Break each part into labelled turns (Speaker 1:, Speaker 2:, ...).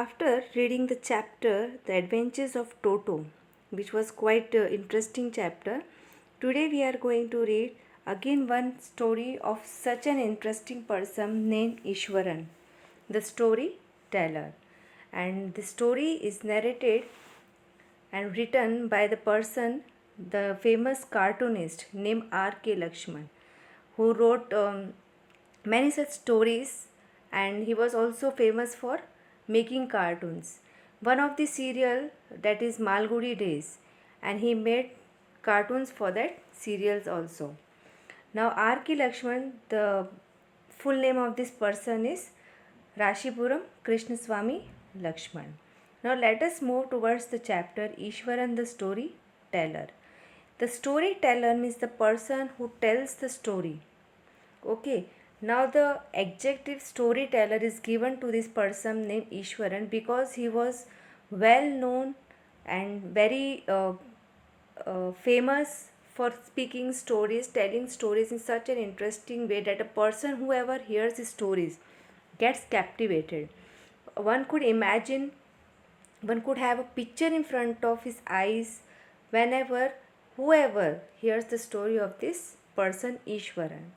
Speaker 1: After reading the chapter The Adventures of Toto, which was quite interesting chapter, today we are going to read again one story of such an interesting person named Ishwaran, the storyteller. And the story is narrated and written by the person, the famous cartoonist named R.K. Lakshman, who wrote many such stories, and he was also famous for making cartoons. One of the serial that is Malgudi Days, and he made cartoons for that serials also. Now R.K. Lakshman, the full name of this person is Rashipuram Krishnaswamy Lakshman. Now let us move towards the chapter Ishwaran the storyteller. The storyteller means the person who tells the story. Okay, now the adjective storyteller is given to this person named Ishwaran because he was well known and very famous for speaking stories, telling stories in such an interesting way that a person whoever hears his stories gets captivated. One could imagine, one could have a picture in front of his eyes whenever whoever hears the story of this person Ishwaran.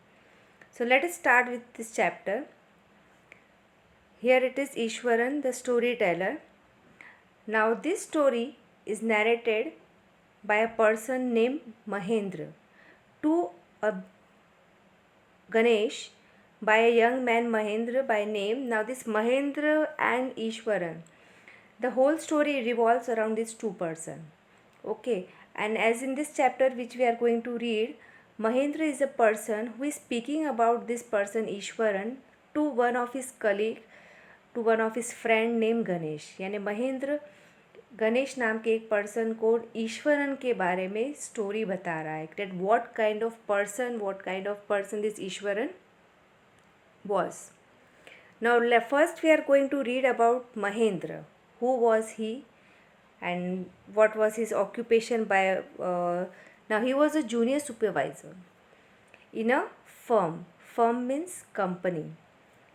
Speaker 1: So let us start with this chapter. Here it is Ishwaran, the storyteller. Now this story is narrated by a person named Mahendra to a Ganesh by a young man Mahendra by name. Now this Mahendra and Ishwaran, the whole story revolves around these two persons. Okay, and as in this chapter which we are going to read, Mahendra is a person who is speaking about this person Ishwaran to one of his colleague, to one of his friend named Ganesh. यानी महेंद्र गणेश नाम के एक person को ईश्वरन के बारे में story बता रहा है that what kind of person this Ishwaran was. Now first we are going to read about Mahendra. Who was he and what was his occupation by now he was a junior supervisor in a firm means company,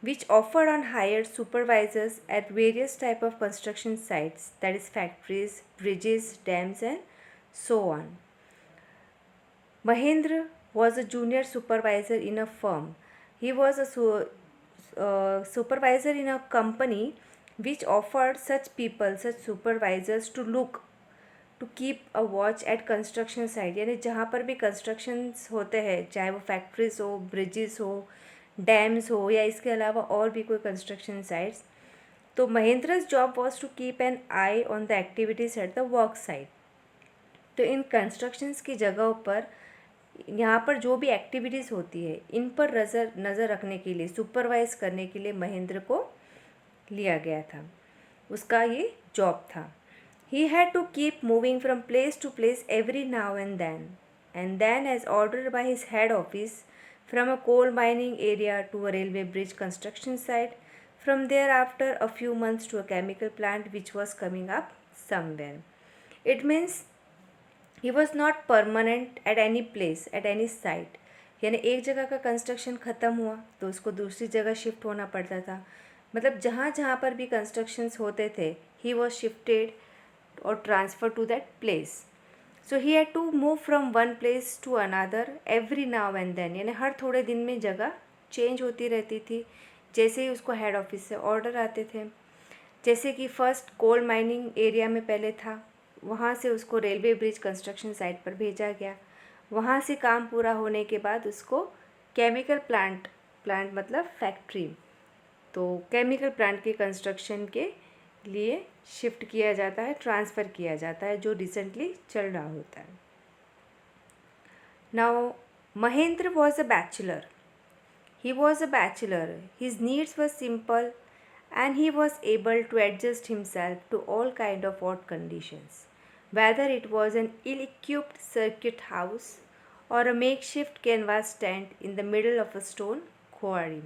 Speaker 1: which offered on hired supervisors at various type of construction sites, that is factories, bridges, dams and so on. Mahendra was a junior supervisor in a firm. He was a supervisor in a company which offered such people, such supervisors to keep a watch at construction site. यानी जहाँ पर भी constructions होते हैं, चाहे वो factories हो, bridges हो, डैम्स हो या इसके अलावा और भी कोई कंस्ट्रक्शन साइट्स, तो Mahendra's job was to keep an eye on the activities at the work site. तो इन कंस्ट्रक्शंस की जगहों पर यहाँ पर जो भी एक्टिविटीज़ होती है इन पर नज़र रखने के लिए, सुपरवाइज करने के लिए महेंद्र को लिया गया था. उसका ये जॉब था. He had to keep moving from place to place every now and then as ordered by his head office, from a coal mining area to a railway bridge construction site, from there after a few months to a chemical plant which was coming up somewhere. It means he was not permanent at any place, at any site. यानी एक जगह का construction ख़त्म हुआ तो उसको दूसरी जगह शिफ्ट होना पड़ता था. मतलब जहाँ जहाँ पर भी कंस्ट्रक्शंस होते थे he was shifted or transfer to that place. So he had to move from one place to another every now and then. यानी हर थोड़े दिन में जगह चेंज होती रहती थी जैसे ही उसको हेड ऑफिस से ऑर्डर आते थे. जैसे कि फ़र्स्ट कोल माइनिंग एरिया में पहले था, वहाँ से उसको रेलवे ब्रिज कंस्ट्रक्शन साइट पर भेजा गया. वहाँ से काम पूरा होने के बाद उसको केमिकल प्लांट मतलब फैक्ट्री, तो केमिकल प्लांट के कंस्ट्रक्शन के लिए शिफ्ट किया जाता है, ट्रांसफ़र किया जाता है, जो रिसेंटली चल रहा होता है. Now Mahendra was a bachelor. He was a bachelor. His needs were simple and he was able to adjust himself to all kind of odd conditions, whether it was an ill-equipped circuit house or a makeshift canvas tent in the middle of a stone quarry.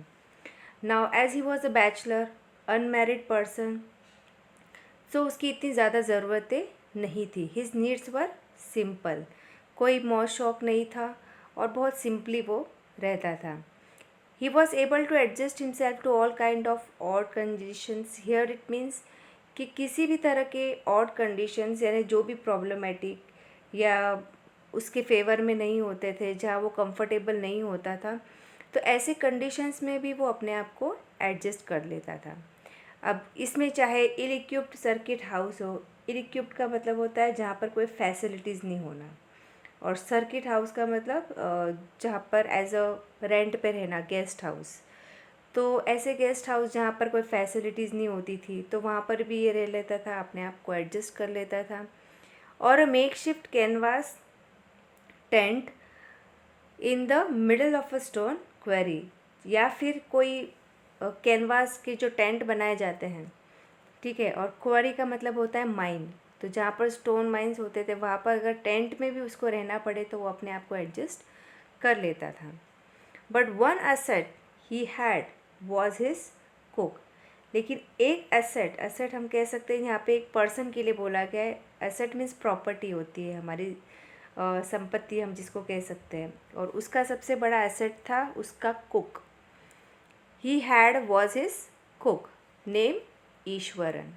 Speaker 1: Now as he was a bachelor, unmarried person, so उसकी इतनी ज़्यादा ज़रूरतें नहीं थी. His needs were simple, कोई मौज शौक नहीं था और बहुत सिंपली वो रहता था. He was able to adjust himself to all kind of odd conditions. Here it means कि किसी भी तरह के ऑड कंडीशंस यानी जो भी प्रॉब्लमेटिक या उसके फेवर में नहीं होते थे, जहाँ वो कंफर्टेबल नहीं होता था, तो ऐसे कंडीशंस में भी वो अपने आप को एडजस्ट कर लेता था। अब इसमें चाहे इल इक्विप्ड सर्किट हाउस हो, इल इक्विप्ड का मतलब होता है जहाँ पर कोई फैसिलिटीज़ नहीं होना, और सर्किट हाउस का मतलब जहाँ पर एज अ रेंट पे रहना, गेस्ट हाउस। तो ऐसे गेस्ट हाउस जहाँ पर कोई फैसिलिटीज़ नहीं होती थी, तो वहाँ पर भी ये रह लेता था, अपने आप को एडजस्ट कर लेता था। और a make shift canvas tent in the middle of a stone query, या फिर कोई कैनवास के जो टेंट बनाए जाते हैं, ठीक है, और क्वेरी का मतलब होता है माइन, तो जहाँ पर स्टोन माइंस होते थे वहाँ पर अगर टेंट में भी उसको रहना पड़े तो वो अपने आप को एडजस्ट कर लेता था। But one asset he had was his cook, लेकिन एक एसेट, एसेट हम कह सकते हैं यहाँ पे एक पर्सन के लिए बोला गया है। एसेट मीन्स प्रॉपर्टी होती है, हमारी संपत्ति हम जिसको कह सकते हैं, और उसका सबसे बड़ा एसेट था उसका cook. He had was his cook name Eswaran.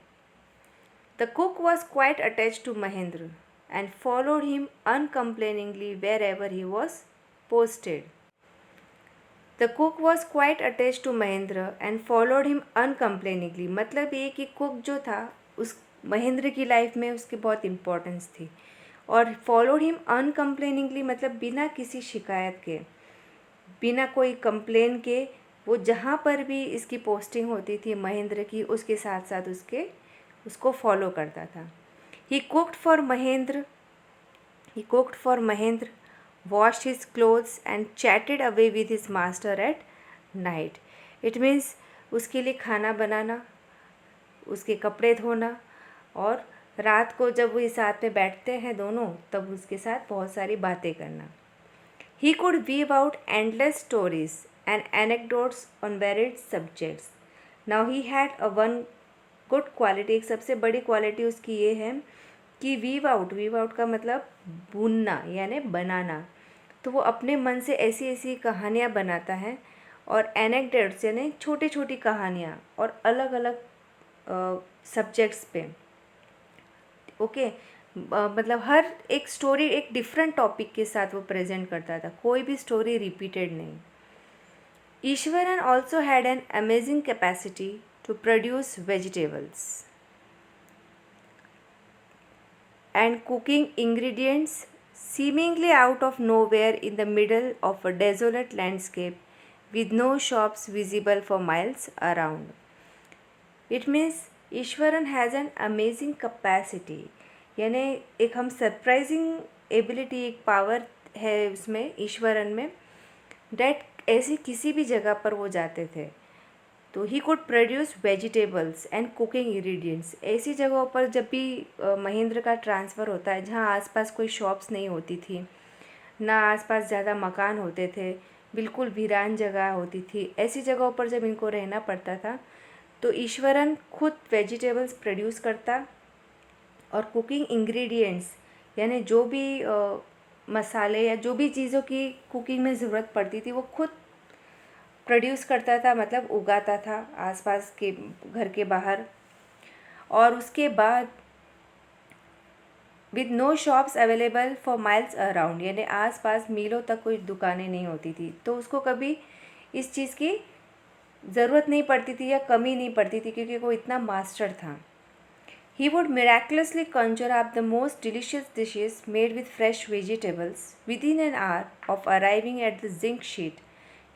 Speaker 1: The cook was quite attached to Mahendra and followed him uncomplainingly wherever he was posted. The cook was quite attached to Mahendra and followed him uncomplainingly, मतलब ये कि cook जो था उस महेंद्र की life में उसकी बहुत इम्पोर्टेंस थी, और फॉलोड हिम अनकम्प्लेनिंगली मतलब बिना किसी शिकायत के, बिना कोई कंप्लेन के, वो जहाँ पर भी इसकी पोस्टिंग होती थी महेंद्र की, उसके साथ साथ उसको फॉलो करता था। He cooked for Mahendra, washed his clothes and chatted away with his master at night. It means उसके लिए खाना बनाना, उसके कपड़े धोना, और रात को जब वो साथ में बैठते हैं दोनों, तब उसके साथ बहुत सारी बातें करना। He could weave out endless stories and anecdotes on varied subjects. Now he had a one good quality, एक सबसे बड़ी क्वालिटी उसकी ये है कि वीव आउट का मतलब बुनना यानी बनाना, तो वो अपने मन से ऐसी ऐसी कहानियाँ बनाता है, और एनेक्डोट्स यानी छोटी छोटी कहानियाँ, और अलग अलग सब्जेक्ट्स पे, ओके, मतलब हर एक स्टोरी एक डिफरेंट टॉपिक के साथ वो प्रेजेंट करता था, कोई भी स्टोरी रिपीटेड नहीं। Eswaran also had an amazing capacity to produce vegetables and cooking ingredients seemingly out of nowhere in the middle of a desolate landscape with no shops visible for miles around. It means Eswaran has an amazing capacity, यानी एक हम surprising ability, एक power है उसमें ईश्वरन में, that ऐसी किसी भी जगह पर वो जाते थे तो he could produce vegetables and cooking ingredients. ऐसी जगहों पर जब भी महेंद्र का ट्रांसफ़र होता है जहाँ आसपास कोई शॉप्स नहीं होती थी, ना आसपास ज़्यादा मकान होते थे, बिल्कुल वीरान जगह होती थी, ऐसी जगहों पर जब इनको रहना पड़ता था तो ईश्वरन खुद वेजिटेबल्स प्रोड्यूस करता, और कुकिंग इंग्रेडिएंट्स यानी जो भी मसाले या जो भी चीज़ों की कुकिंग में ज़रूरत पड़ती थी वो खुद प्रोड्यूस करता था, मतलब उगाता था आसपास के घर के बाहर। और उसके बाद with no shops available for miles around, यानी आसपास मीलों तक कोई दुकानें नहीं होती थी, तो उसको कभी इस चीज़ की ज़रूरत नहीं पड़ती थी या कमी नहीं पड़ती थी, क्योंकि वो इतना मास्टर था। He would miraculously conjure up the most delicious dishes made with fresh vegetables within an hour of arriving at the zinc sheet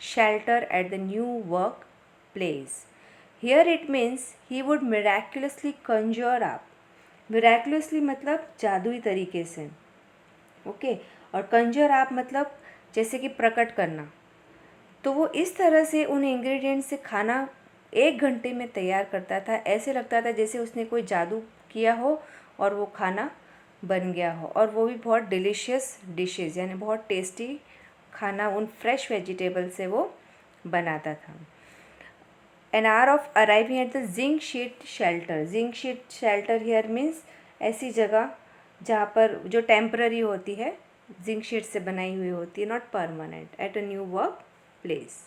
Speaker 1: shelter at the new workplace. Here it means he would miraculously conjure up. Miraculously मतलब जादुई तरीके से, okay, और conjure up मतलब जैसे कि प्रकट करना। तो वो इस तरह से उन इंग्रेडिएंट्स से खाना 1 घंटे में तैयार करता था, ऐसे लगता था जैसे उसने कोई जादू किया हो और वो खाना बन गया हो, और वो भी बहुत डिलीशियस डिशेज़ यानी बहुत टेस्टी खाना उन फ्रेश वेजिटेबल से वो बनाता था। An hour of arriving at the zinc sheet shelter, zinc sheet shelter here means ऐसी जगह जहाँ पर जो टेम्पररी होती है, जिंक शीट से बनाई हुई होती है, not permanent, at a new work place.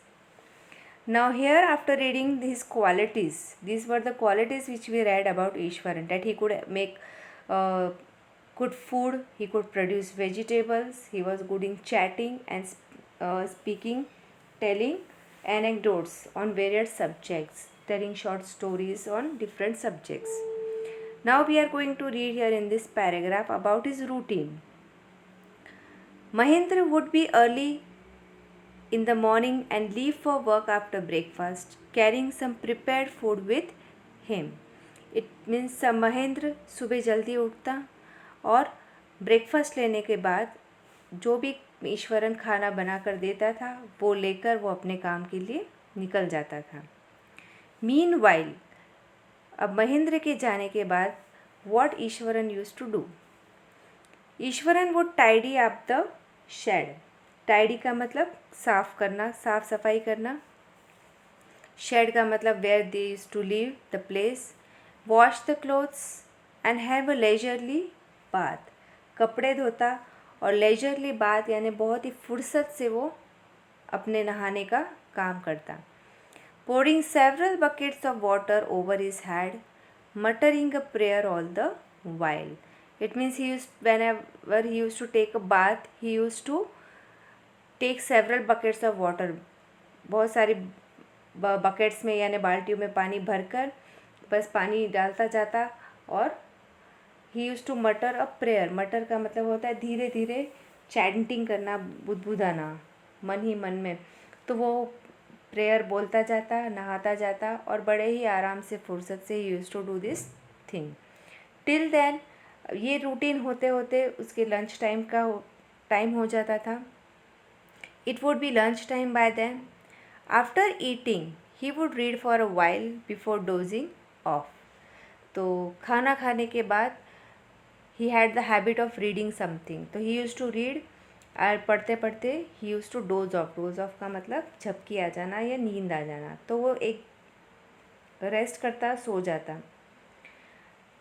Speaker 1: Now here, after reading these qualities, these were the qualities which we read about Ishwaran, that he could make uh, good food, he could produce vegetables, he was good in chatting and speaking, telling anecdotes on various subjects, telling short stories on different subjects. Now we are going to read here in this paragraph about his routine. Mahendra would be early in the morning and leave for work after breakfast, carrying some prepared food with him. It means Mahendra सुबह जल्दी उठता और breakfast लेने के बाद जो भी ईश्वरन खाना बना कर देता था वो लेकर वो अपने काम के लिए निकल जाता था. मीनवाइल, अब महेंद्र के जाने के बाद what Eswaran used to do. Eswaran would tidy up the shed. Tidy का मतलब साफ करना, साफ सफाई करना. शेड का मतलब where they used to leave the place. Wash the clothes and have a leisurely bath. कपड़े धोता और लेजरली बाथ यानी बहुत ही फुर्सत से वो अपने नहाने का काम करता. pouring several buckets of water over his head, muttering a prayer all the while. It means whenever he used to take a bath, he used to take several buckets of water. बहुत सारी buckets में यानी बाल्टियों में पानी भरकर बस पानी डालता जाता और ही यूज टू मटर अ प्रेयर. मटर का मतलब होता है धीरे धीरे चैंटिंग करना, बुदबुदाना मन ही मन में. तो वो प्रेयर बोलता जाता, नहाता जाता और बड़े ही आराम से फुर्सत से he use to do this thing. Till then, ये रूटीन होते होते उसके लंच टाइम का टाइम हो जाता था. It would be lunch time by then. After eating he would read for a while before dozing off. तो खाना खाने के बाद he had the habit of reading something. तो ही यूज टू रीड और पढ़ते पढ़ते he use to doze off. Doze off का मतलब झपकी आ जाना या नींद आ जाना. तो वो एक रेस्ट करता, सो जाता.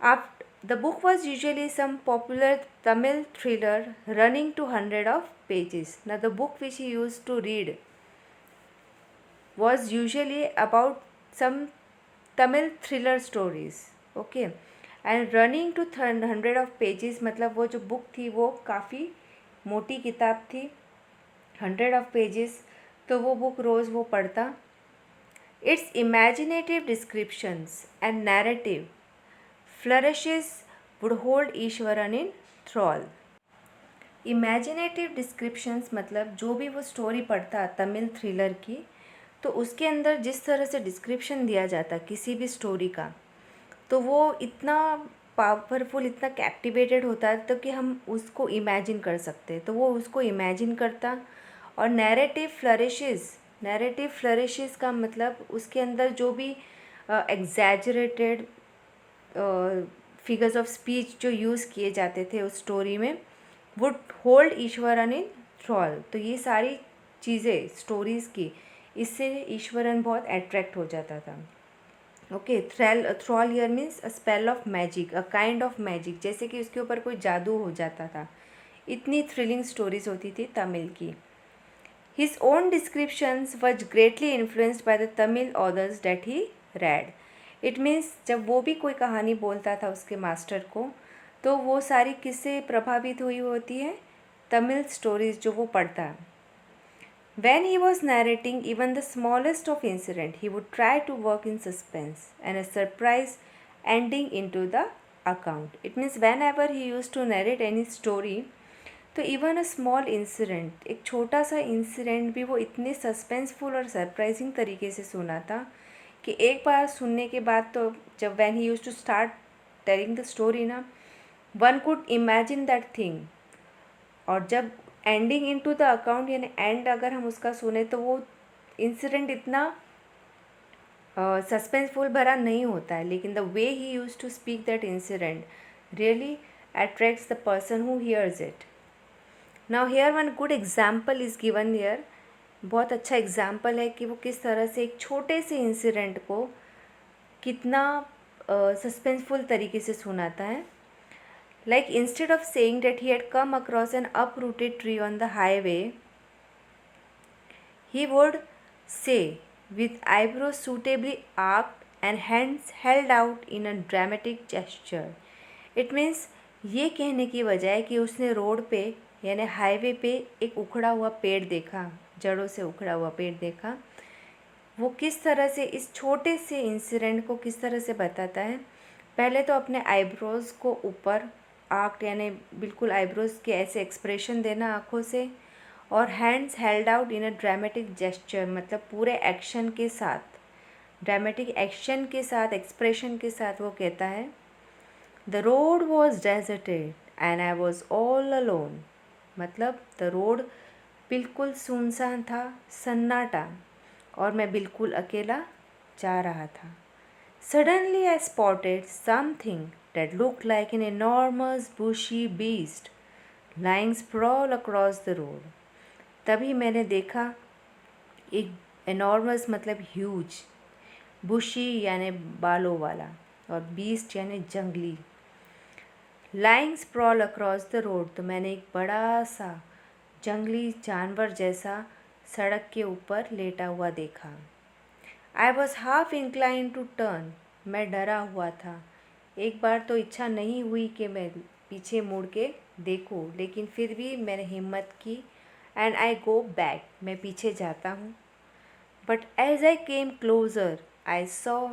Speaker 1: आप the book was usually some popular Tamil thriller running to 100 of pages. Now the book which he used to read was usually about some Tamil thriller stories. Okay, and running to 100 of pages मतलब वो जो book थी वो काफ़ी मोटी किताब थी, 100 of pages. तो वो बुक रोज़ वो पढ़ता. Its imaginative descriptions and narrative flourishes would hold Eswaran in thrall. Imaginative descriptions मतलब जो भी वो स्टोरी पढ़ता तमिल थ्रिलर की, तो उसके अंदर जिस तरह से डिस्क्रिप्शन दिया जाता किसी भी स्टोरी का, तो वो इतना पावरफुल, इतना कैप्टिवेटेड होता है तो कि हम उसको इमेजिन कर सकते. तो वो उसको इमेजिन करता. और नैरेटिव फ्लरिशेस का मतलब उसके अंदर जो भी एग्जैजरेटेड फिगर्स ऑफ स्पीच जो यूज़ किए जाते थे उस स्टोरी में, वुड होल्ड ईश्वरन इन थ्रॉल. तो ये सारी चीज़ें स्टोरीज़ की, इससे ईश्वरन बहुत अट्रैक्ट हो जाता था. Okay, thrall here means a spell of magic, a kind of magic, जैसे कि उसके ऊपर कोई जादू हो जाता था. इतनी थ्रिलिंग स्टोरीज होती थी तमिल की. His own descriptions was greatly influenced by the Tamil authors that he read. It means जब वो भी कोई कहानी बोलता था उसके मास्टर को, तो वो सारी किससे प्रभावित हुई होती है, तमिल स्टोरीज जो वो पढ़ता. When he was narrating even the smallest of incident, he would try to work in suspense and a surprise ending into the account. It means whenever he used to narrate any story, तो even a small incident, एक छोटा सा incident भी वो इतने suspenseful और surprising तरीके से सुना था कि एक बार सुनने के बाद तो जब when he use to start telling the story ना, one could imagine that thing. और जब एंडिंग इनटू द अकाउंट यानी एंड अगर हम उसका सुने तो वो इंसिडेंट इतना सस्पेंसफुल भरा नहीं होता है, लेकिन the way he use to speak that incident really attracts the person who hears it. Now here one good example is given here. बहुत अच्छा एग्जाम्पल है कि वो किस तरह से एक छोटे से इंसिडेंट को कितना सस्पेंसफुल तरीके से सुनाता है. Like instead of saying that he had come across an uprooted tree on the highway, he would say with eyebrows suitably arched and hands held out in a dramatic gesture. It means ये कहने की बजाय कि उसने road पे यानी highway पे एक उखड़ा हुआ पेड़ देखा, जड़ों से उखड़ा हुआ पेड़ देखा, वो किस तरह से इस छोटे से इंसिडेंट को किस तरह से बताता है। पहले तो अपने आईब्रोज़ को ऊपर आर्क यानी बिल्कुल आईब्रोज़ के ऐसे एक्सप्रेशन देना आँखों से, और hands held out in a dramatic gesture मतलब पूरे एक्शन के साथ, ड्रामेटिक एक्शन के साथ, एक्सप्रेशन के साथ वो कहता है the road was deserted and I was all alone. मतलब द रोड बिल्कुल सुनसान था, सन्नाटा, और मैं बिल्कुल अकेला जा रहा था। Suddenly I spotted something that looked like an enormous bushy beast lying sprawl across the road. तभी मैंने देखा एक enormous मतलब huge, bushy यानी बालों वाला, और beast यानी जंगली, lying sprawl across the road तो मैंने एक बड़ा सा जंगली जानवर जैसा सड़क के ऊपर लेटा हुआ देखा। I was half inclined to turn, मैं डरा हुआ था। एक बार तो इच्छा नहीं हुई कि मैं पीछे मुड़ के देखूं, लेकिन फिर भी मैंने हिम्मत की। एंड आई गो बैक, मैं पीछे जाता हूँ। But as I came closer I saw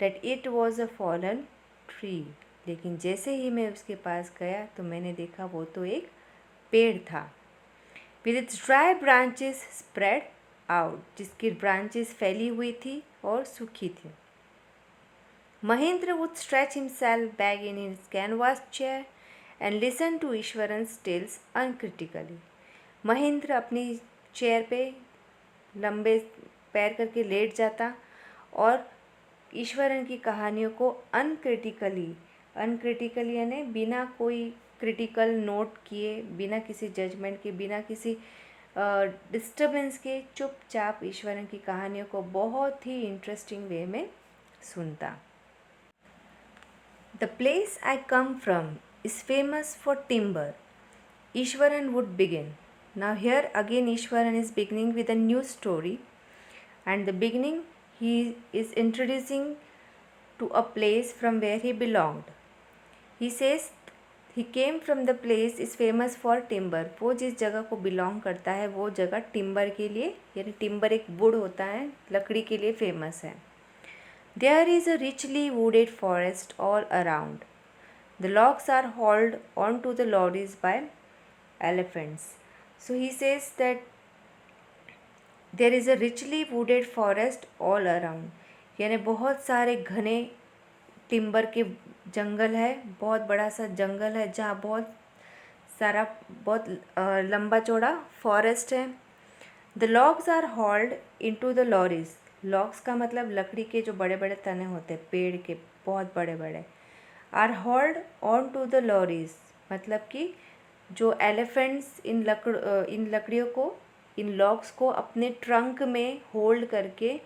Speaker 1: that it was a fallen tree. लेकिन जैसे ही मैं उसके पास गया तो मैंने देखा वो तो एक पेड़ था, with its dry branches spread out, जिसकी ब्रांचेस फैली हुई थी और सूखी थी। Mahendra would stretch himself back in his canvas chair and listen to Iswaran's tales uncritically. Mahendra अपनी चेयर पे लंबे पैर करके लेट जाता और ईश्वरन की कहानियों को अनक्रिटिकली यानी बिना कोई क्रिटिकल नोट किए, बिना किसी जजमेंट के, बिना किसी डिस्टर्बेंस के चुपचाप ईश्वरन की कहानियों को बहुत ही इंटरेस्टिंग वे में सुनता। The place I come from is famous for timber. Ishwaran would begin. Now here again Ishwaran is beginning with a new story, and the beginning he is introducing to a place from where he belonged. He says he came from the place is famous for timber. वो जिस जगह को belong करता है वो जगह timber के लिए यानी टिम्बर एक वुड होता है, लकड़ी के लिए फेमस है। There is a richly wooded forest all around. The logs are hauled onto the lorries by elephants. So he says that there is a richly wooded forest all around. यानी बहुत सारे घने टिम्बर के जंगल है, बहुत बड़ा सा जंगल है जहाँ बहुत लंबा चौड़ा फॉरेस्ट है। The logs are hauled into the lorries. Logs का मतलब लकड़ी के जो बड़े बड़े तने होते हैं पेड़ के, बहुत बड़े बड़े। Are hold on to the lorries मतलब कि जो एलिफेंट्स इन लकड़ियों को, इन लॉग्स को अपने ट्रंक में होल्ड करके,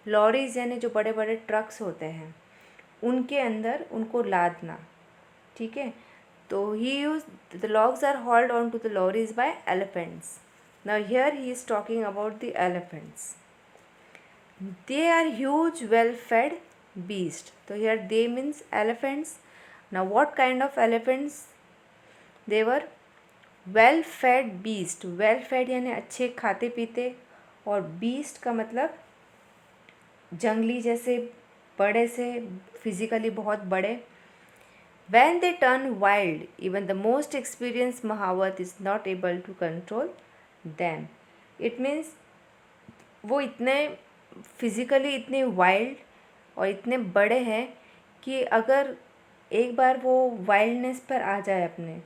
Speaker 1: लॉरीज यानी जो बड़े बड़े ट्रक्स होते हैं उनके अंदर उनको लादना, ठीक है। तो he use the logs are hold on to the lorries by elephants. Now here he is talking about the elephants. They are huge, well-fed beasts. So here they means elephants. Now what kind of elephants? They were well-fed beast. Well-fed यानी अच्छे खाते पीते, और beast का मतलब जंगली जैसे बड़े से, फिजिकली बहुत बड़े। When they turn wild, even the most experienced Mahavat is not able to control them. It means वो इतने फिज़िकली इतने वाइल्ड और इतने बड़े हैं कि अगर एक बार वो वाइल्डनेस पर आ जाए अपने,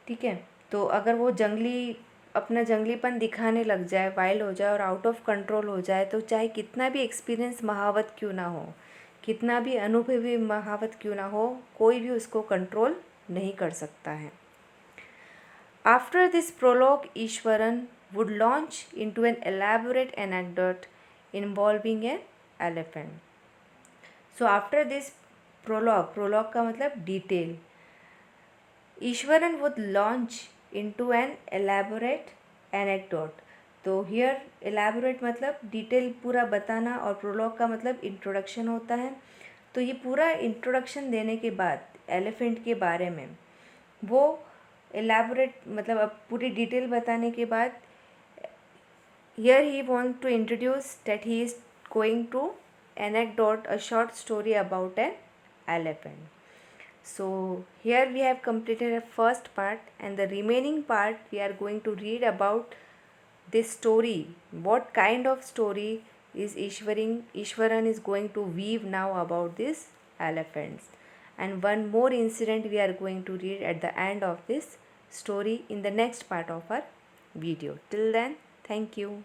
Speaker 1: ठीक है, तो अगर वो अपना जंगलीपन दिखाने लग जाए, वाइल्ड हो जाए और आउट ऑफ कंट्रोल हो जाए, तो चाहे कितना भी एक्सपीरियंस महावत क्यों ना हो, कितना भी अनुभवी महावत क्यों ना हो, कोई भी उसको कंट्रोल नहीं कर सकता है। After this prologue Eswaran would launch into an elaborate anecdote involving an elephant. So after this prologue का मतलब detail, Eswaran would launch into an elaborate anecdote. तो हियर एलैबोरेट मतलब डिटेल पूरा बताना, और प्रोलॉग का मतलब इंट्रोडक्शन होता है। तो ये पूरा इंट्रोडक्शन देने के बाद एलिफेंट के बारे में वो एलैबोरेट मतलब अब पूरी डिटेल बताने के बाद here he wants to introduce that he is going to anecdote a short story about an elephant. So here we have completed a first part, and the remaining part we are going to read about this story. What kind of story is Ishwaran is going to weave now about these elephants, and one more incident we are going to read at the end of this story in the next part of our video. Till then, thank you.